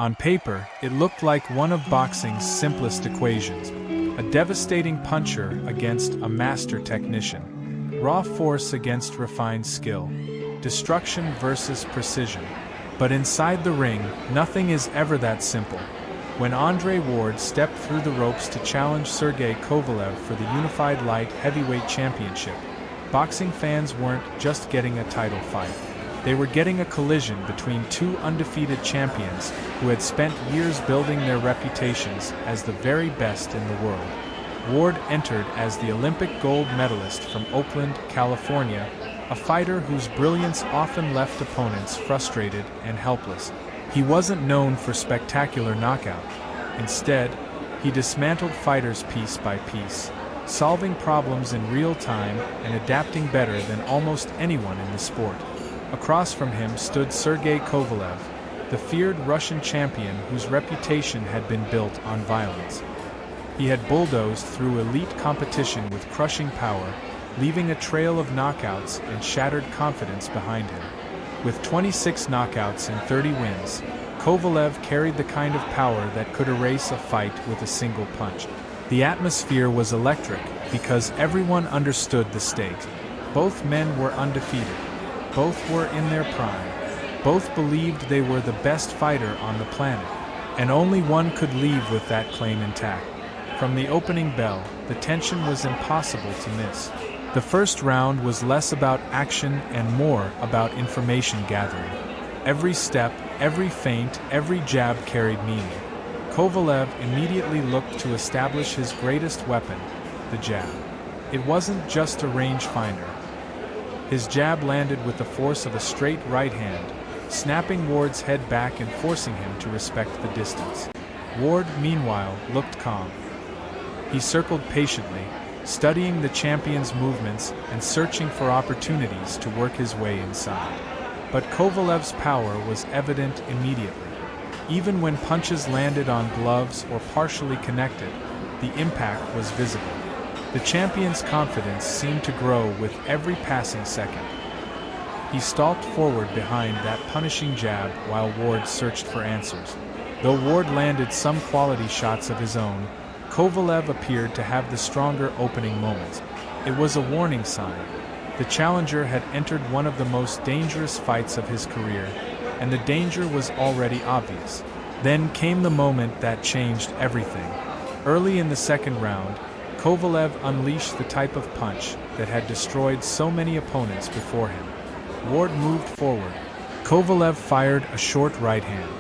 On paper, it looked like one of boxing's simplest equations. A devastating puncher against a master technician. Raw force against refined skill. Destruction versus precision. But inside the ring, nothing is ever that simple. When Andre Ward stepped through the ropes to challenge Sergey Kovalev for the Unified Light Heavyweight Championship, boxing fans weren't just getting a title fight. They were getting a collision between two undefeated champions who had spent years building their reputations as the very best in the world. Ward entered as the Olympic gold medalist from Oakland, California, a fighter whose brilliance often left opponents frustrated and helpless. He wasn't known for spectacular knockout. Instead, he dismantled fighters piece by piece, solving problems in real time and adapting better than almost anyone in the sport. Across from him stood Sergey Kovalev, the feared Russian champion whose reputation had been built on violence. He had bulldozed through elite competition with crushing power, leaving a trail of knockouts and shattered confidence behind him. With 26 knockouts and 30 wins, Kovalev carried the kind of power that could erase a fight with a single punch. The atmosphere was electric because everyone understood the stakes. Both men were undefeated. Both were in their prime. Both believed they were the best fighter on the planet, and only one could leave with that claim intact. From the opening bell, the tension was impossible to miss. The first round was less about action and more about information gathering. Every step, every feint, every jab carried meaning. Kovalev immediately looked to establish his greatest weapon, the jab. It wasn't just a rangefinder. His jab landed with the force of a straight right hand, snapping Ward's head back and forcing him to respect the distance. Ward, meanwhile, looked calm. He circled patiently, studying the champion's movements and searching for opportunities to work his way inside. But Kovalev's power was evident immediately. Even when punches landed on gloves or partially connected, the impact was visible. The champion's confidence seemed to grow with every passing second. He stalked forward behind that punishing jab while Ward searched for answers. Though Ward landed some quality shots of his own, Kovalev appeared to have the stronger opening moments. It was a warning sign. The challenger had entered one of the most dangerous fights of his career, and the danger was already obvious. Then came the moment that changed everything. Early in the second round, Kovalev unleashed the type of punch that had destroyed so many opponents before him. Ward moved forward. Kovalev fired a short right hand,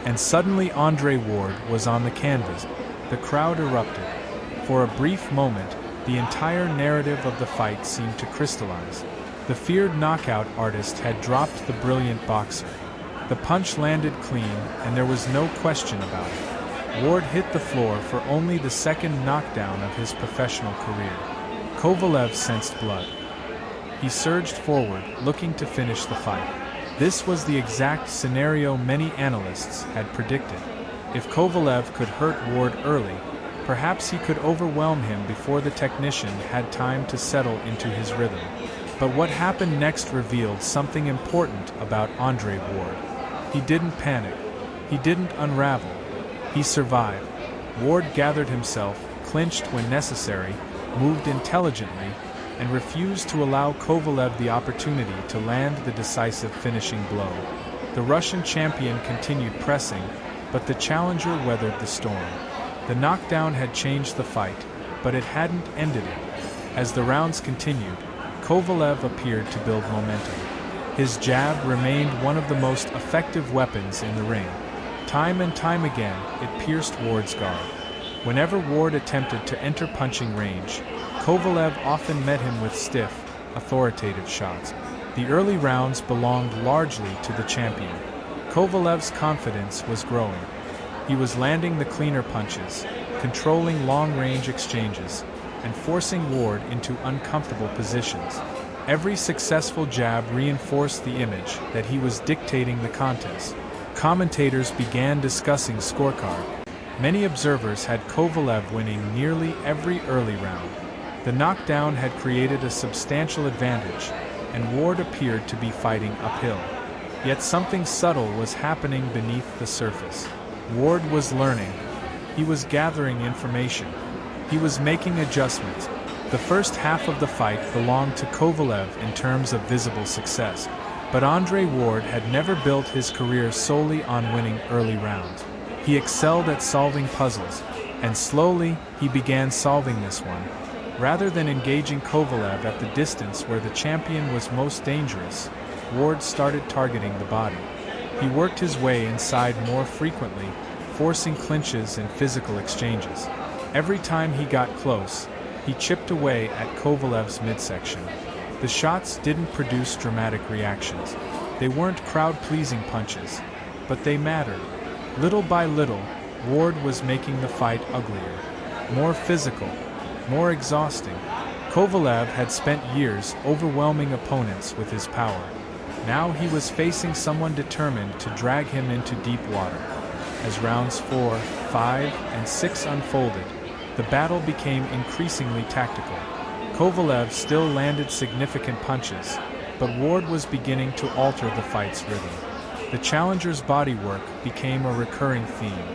and suddenly Andre Ward was on the canvas. The crowd erupted. For a brief moment, the entire narrative of the fight seemed to crystallize. The feared knockout artist had dropped the brilliant boxer. The punch landed clean, and there was no question about it. Ward hit the floor for only the second knockdown of his professional career. Kovalev sensed blood. He surged forward, looking to finish the fight. This was the exact scenario many analysts had predicted. If Kovalev could hurt Ward early, perhaps he could overwhelm him before the technician had time to settle into his rhythm. But what happened next revealed something important about Andre Ward. He didn't panic. He didn't unravel. He survived. Ward gathered himself, clinched when necessary, moved intelligently, and refused to allow Kovalev the opportunity to land the decisive finishing blow. The Russian champion continued pressing, but the challenger weathered the storm. The knockdown had changed the fight, but it hadn't ended it. As the rounds continued, Kovalev appeared to build momentum. His jab remained one of the most effective weapons in the ring. Time and time again, it pierced Ward's guard. Whenever Ward attempted to enter punching range, Kovalev often met him with stiff, authoritative shots. The early rounds belonged largely to the champion. Kovalev's confidence was growing. He was landing the cleaner punches, controlling long-range exchanges, and forcing Ward into uncomfortable positions. Every successful jab reinforced the image that he was dictating the contest. Commentators began discussing scorecard. Many observers had Kovalev winning nearly every early round. The knockdown had created a substantial advantage, and Ward appeared to be fighting uphill. Yet something subtle was happening beneath the surface. Ward was learning. He was gathering information. He was making adjustments. The first half of the fight belonged to Kovalev in terms of visible success, but Andre Ward had never built his career solely on winning early rounds. He excelled at solving puzzles, and slowly he began solving this one. Rather than engaging Kovalev at the distance where the champion was most dangerous, Ward started targeting the body. He worked his way inside more frequently, forcing clinches and physical exchanges. Every time he got close, he chipped away at Kovalev's midsection. The shots didn't produce dramatic reactions. They weren't crowd-pleasing punches, but they mattered. Little by little, Ward was making the fight uglier, more physical, more exhausting. Kovalev had spent years overwhelming opponents with his power. Now he was facing someone determined to drag him into deep water. As rounds 4, 5, and 6 unfolded, the battle became increasingly tactical. Kovalev still landed significant punches, but Ward was beginning to alter the fight's rhythm. The challenger's bodywork became a recurring theme.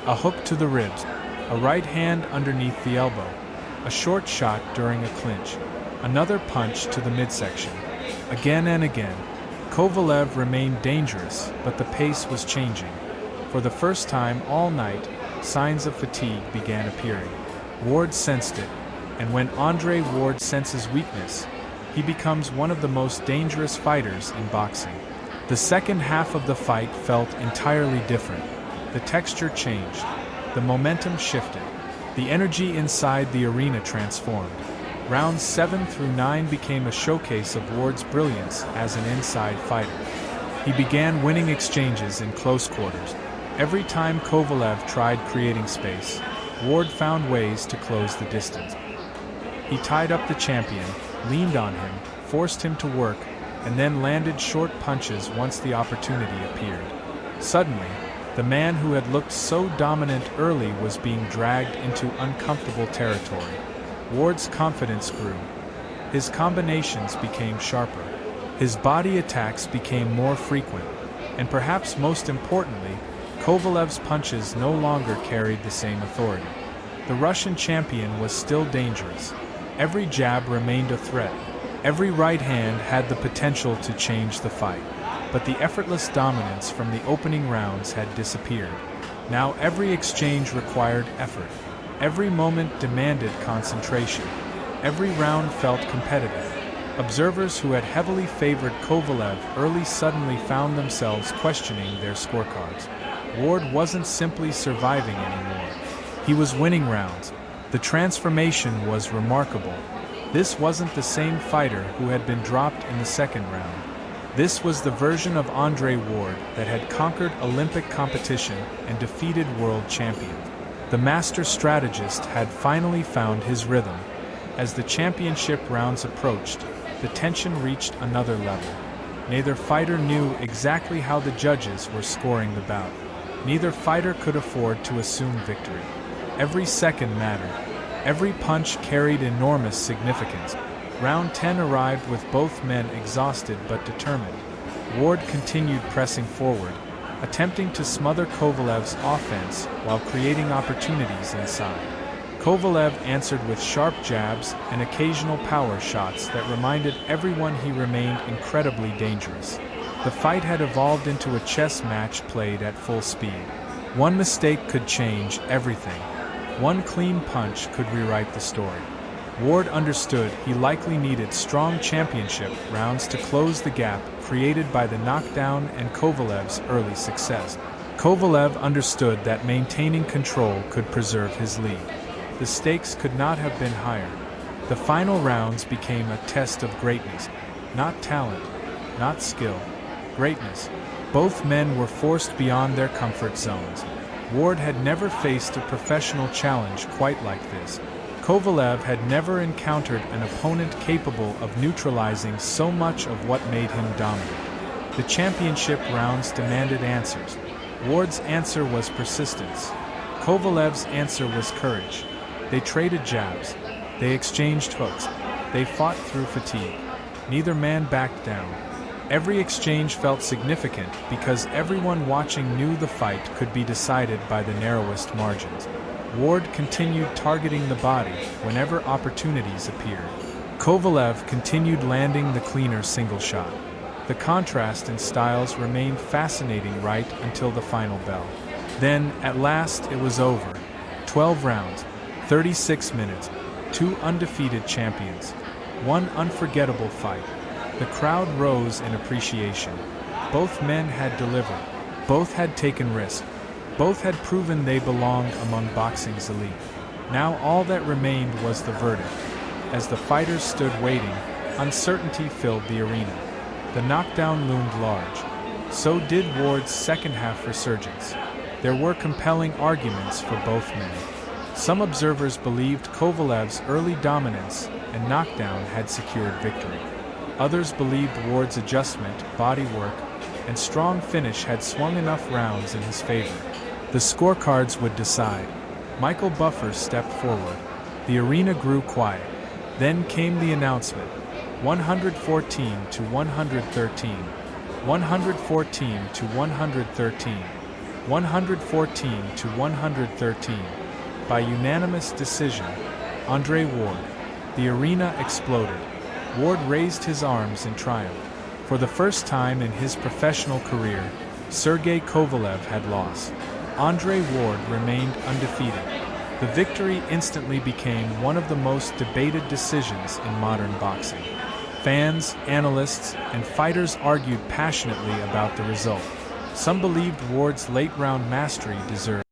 A hook to the ribs, a right hand underneath the elbow, a short shot during a clinch, another punch to the midsection. Again and again, Kovalev remained dangerous, but the pace was changing. For the first time all night, signs of fatigue began appearing. Ward sensed it, and when Andre Ward senses weakness, he becomes one of the most dangerous fighters in boxing. The second half of the fight felt entirely different. The texture changed. The momentum shifted. The energy inside the arena transformed. Rounds 7 through 9 became a showcase of Ward's brilliance as an inside fighter. He began winning exchanges in close quarters. Every time Kovalev tried creating space, Ward found ways to close the distance. He tied up the champion, leaned on him, forced him to work, and then landed short punches once the opportunity appeared. Suddenly, the man who had looked so dominant early was being dragged into uncomfortable territory. Ward's confidence grew. His combinations became sharper. His body attacks became more frequent, and perhaps most importantly, Kovalev's punches no longer carried the same authority. The Russian champion was still dangerous. Every jab remained a threat. Every right hand had the potential to change the fight. But the effortless dominance from the opening rounds had disappeared. Now every exchange required effort. Every moment demanded concentration. Every round felt competitive. Observers who had heavily favored Kovalev early suddenly found themselves questioning their scorecards. Ward wasn't simply surviving anymore. He was winning rounds. The transformation was remarkable. This wasn't the same fighter who had been dropped in the second round. This was the version of Andre Ward that had conquered Olympic competition and defeated world champions. The master strategist had finally found his rhythm. As the championship rounds approached, the tension reached another level. Neither fighter knew exactly how the judges were scoring the bout. Neither fighter could afford to assume victory. Every second mattered. Every punch carried enormous significance. Round 10 arrived with both men exhausted but determined. Ward continued pressing forward, attempting to smother Kovalev's offense while creating opportunities inside. Kovalev answered with sharp jabs and occasional power shots that reminded everyone he remained incredibly dangerous. The fight had evolved into a chess match played at full speed. One mistake could change everything. One clean punch could rewrite the story. Ward understood he likely needed strong championship rounds to close the gap created by the knockdown and Kovalev's early success. Kovalev understood that maintaining control could preserve his lead. The stakes could not have been higher. The final rounds became a test of greatness, not talent, not skill, greatness. Both men were forced beyond their comfort zones. Ward had never faced a professional challenge quite like this. Kovalev had never encountered an opponent capable of neutralizing so much of what made him dominant. The championship rounds demanded answers. Ward's answer was persistence. Kovalev's answer was courage. They traded jabs. They exchanged hooks. They fought through fatigue. Neither man backed down. Every exchange felt significant because everyone watching knew the fight could be decided by the narrowest margins. Ward continued targeting the body whenever opportunities appeared. Kovalev continued landing the cleaner single shot. The contrast in styles remained fascinating right until the final bell. Then, at last, it was over. 12 rounds, 36 minutes, 2 undefeated champions. One unforgettable fight. The crowd rose in appreciation. Both men had delivered. Both had taken risk. Both had proven they belonged among boxing's elite. Now all that remained was the verdict. As the fighters stood waiting, uncertainty filled the arena. The knockdown loomed large. So did Ward's second half resurgence. There were compelling arguments for both men. Some observers believed Kovalev's early dominance and knockdown had secured victory. Others believed Ward's adjustment, body work, and strong finish had swung enough rounds in his favor. The scorecards would decide. Michael Buffer stepped forward. The arena grew quiet. Then came the announcement. 114 to 113. 114 to 113. 114 to 113. By unanimous decision, Andre Ward. The arena exploded. Ward raised his arms in triumph. For the first time in his professional career, Sergey Kovalev had lost. Andre Ward remained undefeated. The victory instantly became one of the most debated decisions in modern boxing. Fans, analysts, and fighters argued passionately about the result. Some believed Ward's late-round mastery deserved